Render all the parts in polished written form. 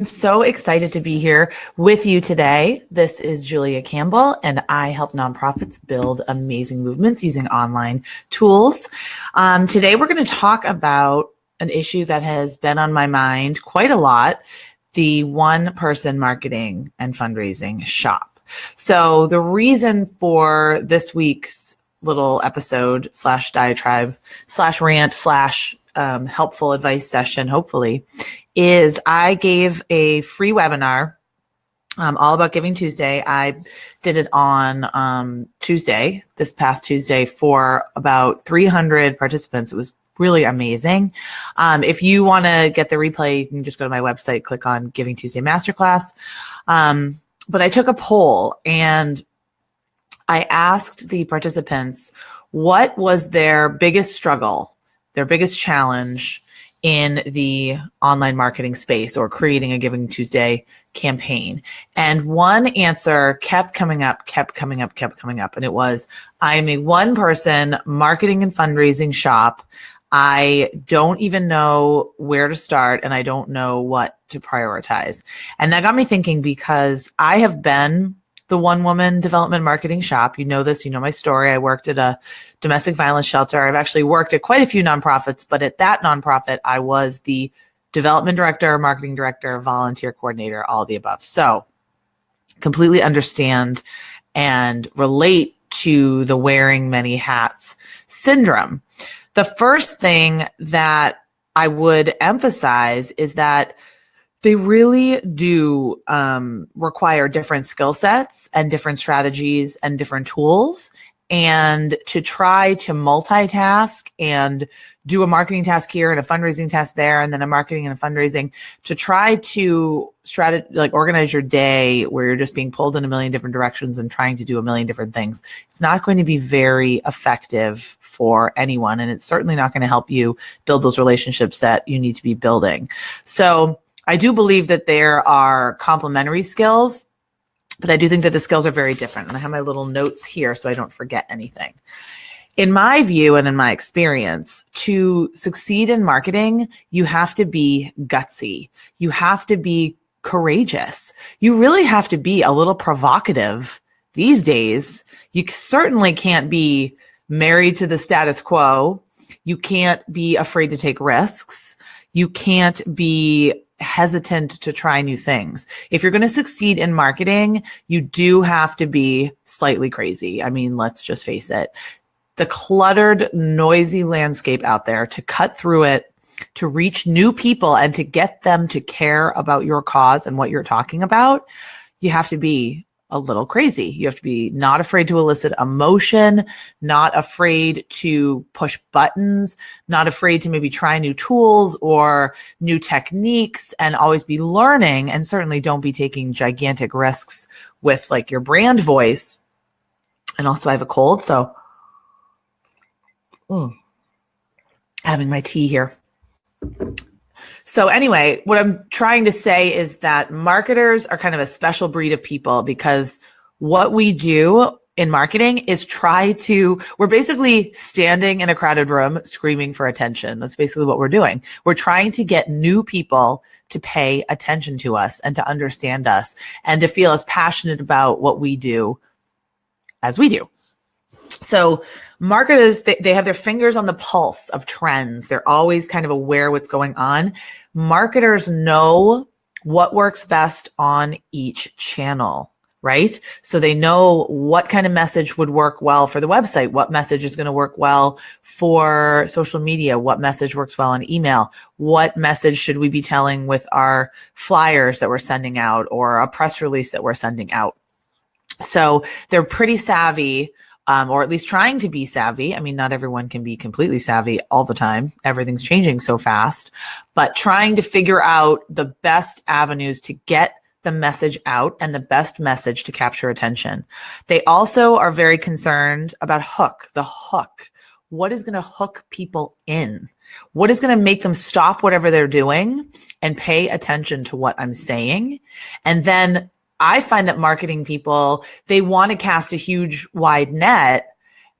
So excited to be here with you today. This is Julia Campbell, and I help nonprofits build amazing movements using online tools. Today, we're going to talk about an issue that has been on my mind quite a lot, the one-person marketing and fundraising shop. So the reason for this week's little episode / diatribe / rant / helpful advice session, hopefully, is I gave a free webinar all about Giving Tuesday. I did it on Tuesday, this past Tuesday, for about 300 participants. It was really amazing. If you want to get the replay, you can just go to my website, click on Giving Tuesday Masterclass. But I took a poll and I asked the participants what was their biggest struggle, their biggest challenge in the online marketing space or creating a Giving Tuesday campaign. And one answer kept coming up. And it was, I'm a one-person marketing and fundraising shop. I don't even know where to start and I don't know what to prioritize. And that got me thinking, because I have been the one-woman development marketing shop. You know this, you know my story. I worked at a domestic violence shelter. I've actually worked at quite a few nonprofits, but at that nonprofit, I was the development director, marketing director, volunteer coordinator, all the above. So completely understand and relate to the wearing many hats syndrome. The first thing that I would emphasize is that they really do require different skill sets and different strategies and different tools. And to try to multitask and do a marketing task here and a fundraising task there, and then a marketing and a fundraising, to try to organize your day where you're just being pulled in a million different directions and trying to do a million different things, it's not going to be very effective for anyone. And it's certainly not going to help you build those relationships that you need to be building. So I do believe that there are complementary skills, but I do think that the skills are very different. And I have my little notes here so I don't forget anything. In my view and in my experience, to succeed in marketing, you have to be gutsy. You have to be courageous. You really have to be a little provocative these days. You certainly can't be married to the status quo. You can't be afraid to take risks. You can't be hesitant to try new things. If you're going to succeed in marketing, you do have to be slightly crazy. I mean, let's just face it. The cluttered, noisy landscape out there, to cut through it, to reach new people and to get them to care about your cause and what you're talking about, you have to be a little crazy. You have to be not afraid to elicit emotion, not afraid to push buttons, not afraid to maybe try new tools or new techniques, and always be learning. And certainly don't be taking gigantic risks with like your brand voice. And also I have a cold, so having my tea here. So anyway, what I'm trying to say is that marketers are kind of a special breed of people, because what we do in marketing is we're basically standing in a crowded room screaming for attention. That's basically what we're doing. We're trying to get new people to pay attention to us and to understand us and to feel as passionate about what we do as we do. So marketers, they have their fingers on the pulse of trends. They're always kind of aware what's going on. Marketers know what works best on each channel, right? So they know what kind of message would work well for the website, what message is going to work well for social media, what message works well on email, what message should we be telling with our flyers that we're sending out or a press release that we're sending out. So they're pretty savvy. Or at least trying to be savvy. I mean, not everyone can be completely savvy all the time. Everything's changing so fast, but trying to figure out the best avenues to get the message out and the best message to capture attention. They also are very concerned about the hook. What is going to hook people in? What is going to make them stop whatever they're doing and pay attention to what I'm saying? And then I find that marketing people, they want to cast a huge wide net,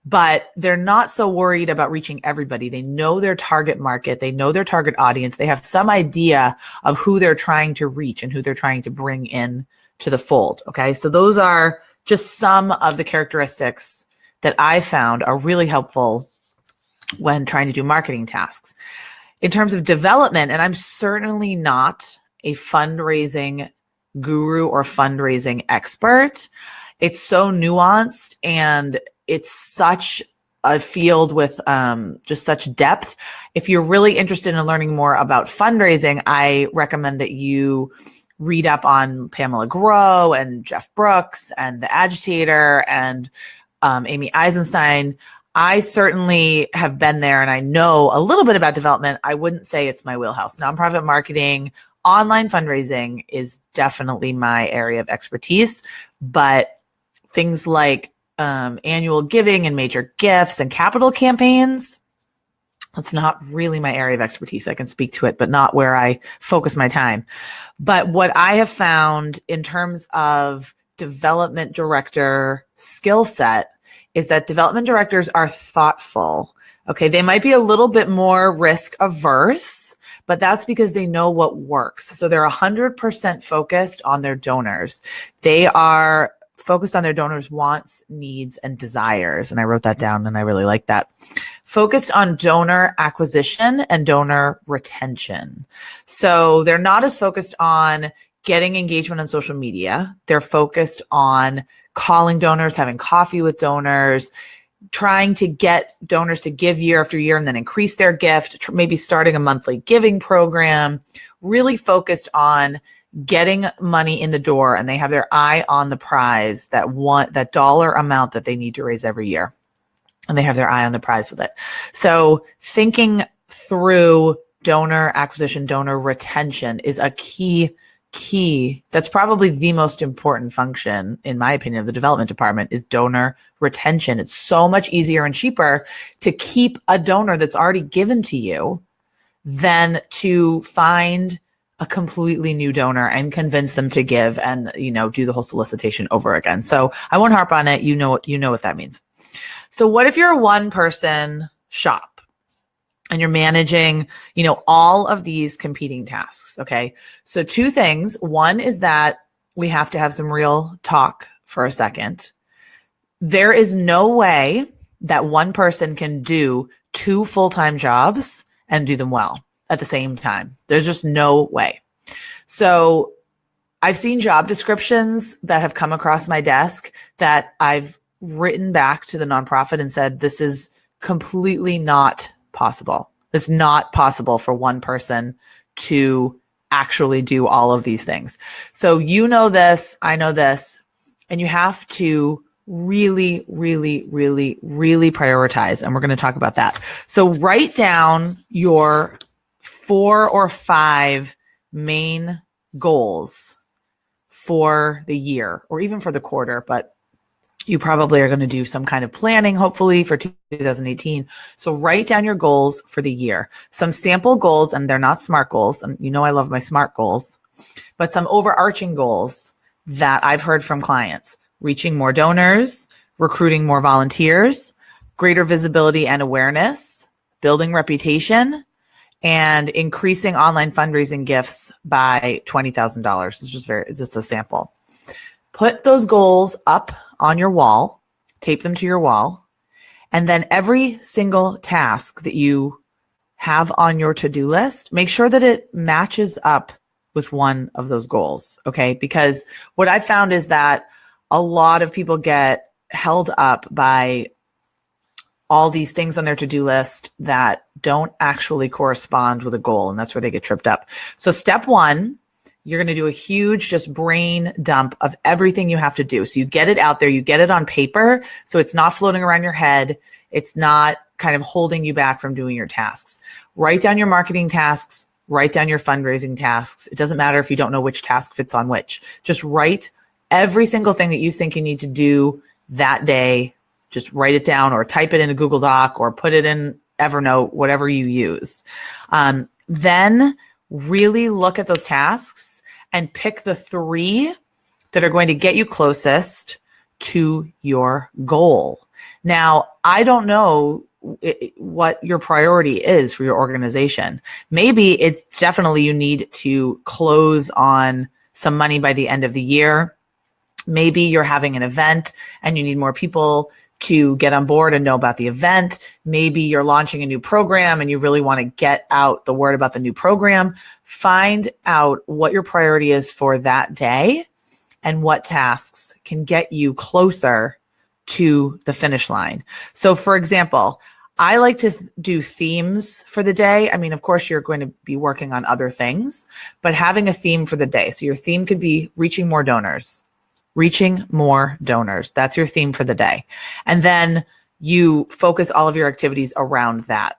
but they're not so worried about reaching everybody. They know their target market. They know their target audience. They have some idea of who they're trying to reach and who they're trying to bring in to the fold. Okay. So those are just some of the characteristics that I found are really helpful when trying to do marketing tasks. In terms of development, and I'm certainly not a fundraising guru or fundraising expert, it's so nuanced and it's such a field with just such depth. If you're really interested in learning more about fundraising, I recommend that you read up on Pamela Grow and Jeff Brooks and The Agitator and Amy Eisenstein. I certainly have been there and I know a little bit about development. I wouldn't say it's my wheelhouse. Nonprofit marketing, online fundraising is definitely my area of expertise, but things like annual giving and major gifts and capital campaigns, that's not really my area of expertise. I can speak to it, but not where I focus my time. But what I have found in terms of development director skill set is that development directors are thoughtful. Okay, they might be a little bit more risk averse, but that's because they know what works. So they're 100% focused on their donors. They are focused on their donors' wants, needs, and desires. And I wrote that down and I really like that. Focused on donor acquisition and donor retention. So they're not as focused on getting engagement on social media. They're focused on calling donors, having coffee with donors, trying to get donors to give year after year and then increase their gift, maybe starting a monthly giving program, really focused on getting money in the door, and they have their eye on the prize, that dollar amount that they need to raise every year. And they have their eye on the prize with it. So thinking through donor acquisition, donor retention is a key. That's probably the most important function, in my opinion, of the development department is donor retention. It's so much easier and cheaper to keep a donor that's already given to you than to find a completely new donor and convince them to give and, do the whole solicitation over again. So I won't harp on it. You know what that means. So what if you're a one-person shop and you're managing, all of these competing tasks? Okay. So two things. One is that we have to have some real talk for a second. There is no way that one person can do two full-time jobs and do them well at the same time. There's just no way. So I've seen job descriptions that have come across my desk that I've written back to the nonprofit and said, this is completely not possible. It's not possible for one person to actually do all of these things. So you know this, I know this, and you have to really, really, really, really prioritize. And we're going to talk about that. So write down your 4 or 5 main goals for the year or even for the quarter, but you probably are going to do some kind of planning, hopefully, for 2018. So write down your goals for the year. Some sample goals, and they're not SMART goals. And I love my SMART goals, but some overarching goals that I've heard from clients: reaching more donors, recruiting more volunteers, greater visibility and awareness, building reputation, and increasing online fundraising gifts by $20,000. It's just a sample. Put those goals up on your wall, tape them to your wall, and then every single task that you have on your to-do list, make sure that it matches up with one of those goals, okay? Because what I found is that a lot of people get held up by all these things on their to-do list that don't actually correspond with a goal, and that's where they get tripped up. So step 1, you're going to do a huge just brain dump of everything you have to do. So you get it out there, you get it on paper, so it's not floating around your head. It's not kind of holding you back from doing your tasks. Write down your marketing tasks, write down your fundraising tasks. It doesn't matter if you don't know which task fits on which. Just write every single thing that you think you need to do that day. Just write it down or type it in a Google Doc or put it in Evernote, whatever you use. Then really look at those tasks and pick the 3 that are going to get you closest to your goal. Now, I don't know what your priority is for your organization. Maybe it's definitely you need to close on some money by the end of the year. Maybe you're having an event and you need more people to get on board and know about the event. Maybe you're launching a new program and you really want to get out the word about the new program. Find out what your priority is for that day and what tasks can get you closer to the finish line. So for example, I like to do themes for the day. I mean, of course, you're going to be working on other things, but having a theme for the day. So your theme could be reaching more donors. Reaching more donors. That's your theme for the day. And then you focus all of your activities around that.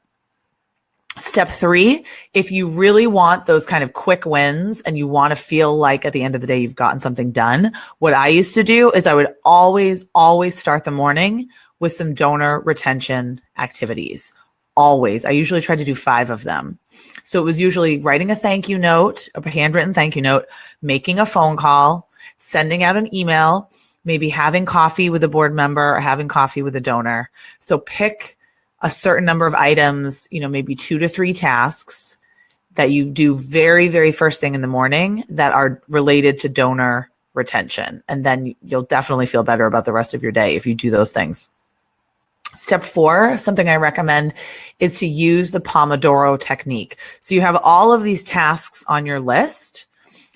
Step 3, if you really want those kind of quick wins and you want to feel like at the end of the day you've gotten something done, what I used to do is I would always start the morning with some donor retention activities. Always. I usually try to do 5 of them. So it was usually writing a thank you note, a handwritten thank you note, making a phone call, sending out an email, maybe having coffee with a board member or having coffee with a donor. So pick a certain number of items, maybe 2 to 3 tasks that you do very, very first thing in the morning that are related to donor retention. And then you'll definitely feel better about the rest of your day if you do those things. Step 4, something I recommend is to use the Pomodoro technique. So you have all of these tasks on your list.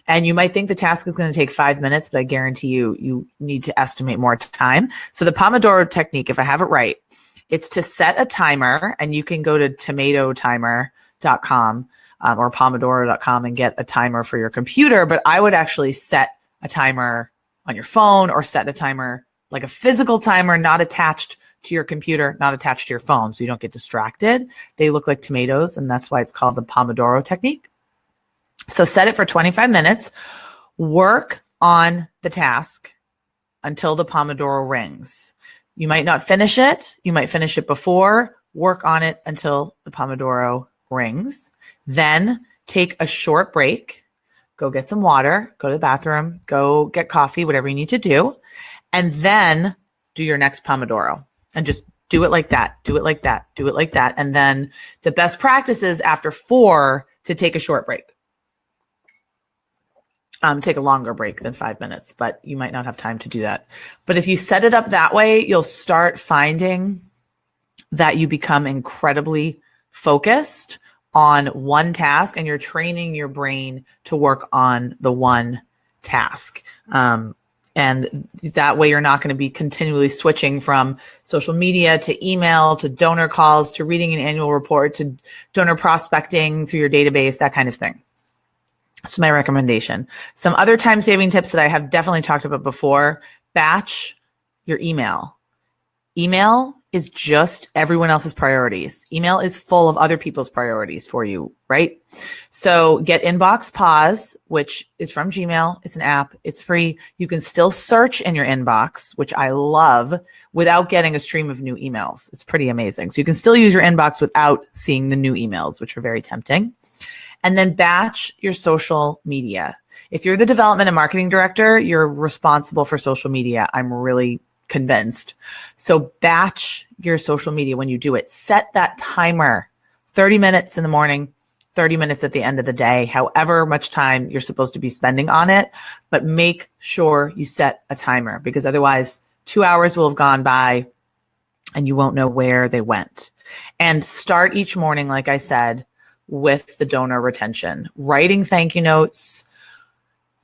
And you might think the task is going to take 5 minutes, but I guarantee you need to estimate more time. So the Pomodoro technique, if I have it right, it's to set a timer, and you can go to tomatotimer.com or pomodoro.com and get a timer for your computer. But I would actually set a timer on your phone or set a timer, like a physical timer, not attached to your computer, not attached to your phone, so you don't get distracted. They look like tomatoes, and that's why it's called the Pomodoro technique. So set it for 25 minutes, work on the task until the Pomodoro rings. You might not finish it. You might finish it before, work on it until the Pomodoro rings. Then take a short break, go get some water, go to the bathroom, go get coffee, whatever you need to do. And then do your next Pomodoro and just do it like that, do it like that, do it like that. And then the best practice is after 4 to take a short break. Take a longer break than 5 minutes, but you might not have time to do that. But if you set it up that way, you'll start finding that you become incredibly focused on one task and you're training your brain to work on the one task. And that way you're not going to be continually switching from social media to email to donor calls to reading an annual report to donor prospecting through your database, that kind of thing. So my recommendation. Some other time-saving tips that I have definitely talked about before: batch your email. Email is just everyone else's priorities. Email is full of other people's priorities for you, right? So get Inbox Pause, which is from Gmail. It's an app. It's free. You can still search in your inbox, which I love, without getting a stream of new emails. It's pretty amazing. So you can still use your inbox without seeing the new emails, which are very tempting. And then batch your social media. If you're the development and marketing director, you're responsible for social media. I'm really convinced. So batch your social media when you do it. Set that timer, 30 minutes in the morning, 30 minutes at the end of the day, however much time you're supposed to be spending on it. But make sure you set a timer, because otherwise 2 hours will have gone by and you won't know where they went. And start each morning, like I said, with the donor retention, writing thank you notes,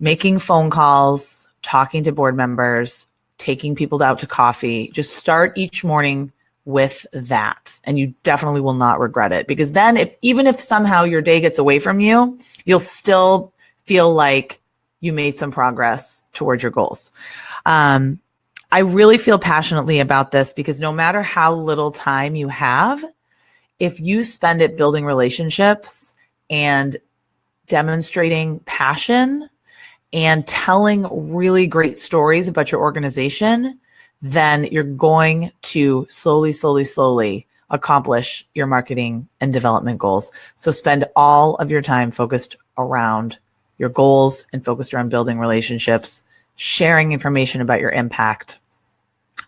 making phone calls, talking to board members, taking people out to coffee. Just start each morning with that, and you definitely will not regret it, because then even if somehow your day gets away from you, you'll still feel like you made some progress towards your goals. I really feel passionately about this because no matter how little time you have, if you spend it building relationships and demonstrating passion and telling really great stories about your organization, then you're going to slowly accomplish your marketing and development goals. So spend all of your time focused around your goals and focused around building relationships, sharing information about your impact,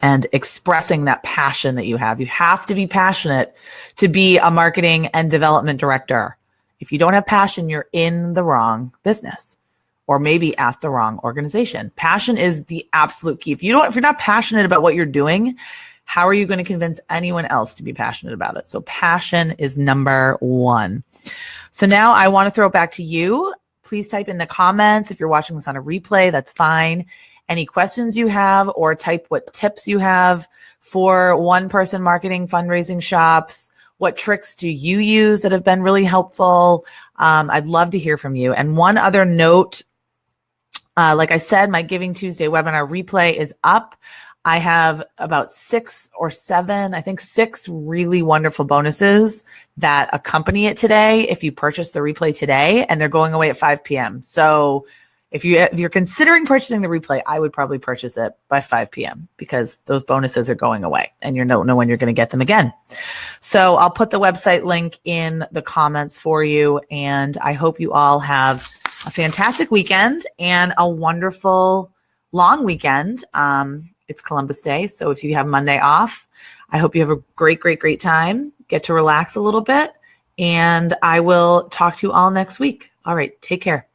and expressing that passion that you have. You have to be passionate to be a marketing and development director. If you don't have passion, you're in the wrong business or maybe at the wrong organization. Passion is the absolute key. If you're not passionate about what you're doing, how are you going to convince anyone else to be passionate about it? So passion is number one. So now I want to throw it back to you. Please type in the comments. If you're watching this on a replay, that's fine. Any questions you have, or type what tips you have for one-person marketing fundraising shops. What tricks do you use that have been really helpful? I'd love to hear from you. And one other note, like I said, my Giving Tuesday webinar replay is up. I have about 6 or 7, I think 6 really wonderful bonuses that accompany it today if you purchase the replay today, and they're going away at 5 p.m. So if you're considering purchasing the replay, I would probably purchase it by 5 p.m. because those bonuses are going away and you don't know when you're going to get them again. So I'll put the website link in the comments for you, and I hope you all have a fantastic weekend and a wonderful long weekend. It's Columbus Day, so if you have Monday off, I hope you have a great, great, great time. Get to relax a little bit, and I will talk to you all next week. All right, take care.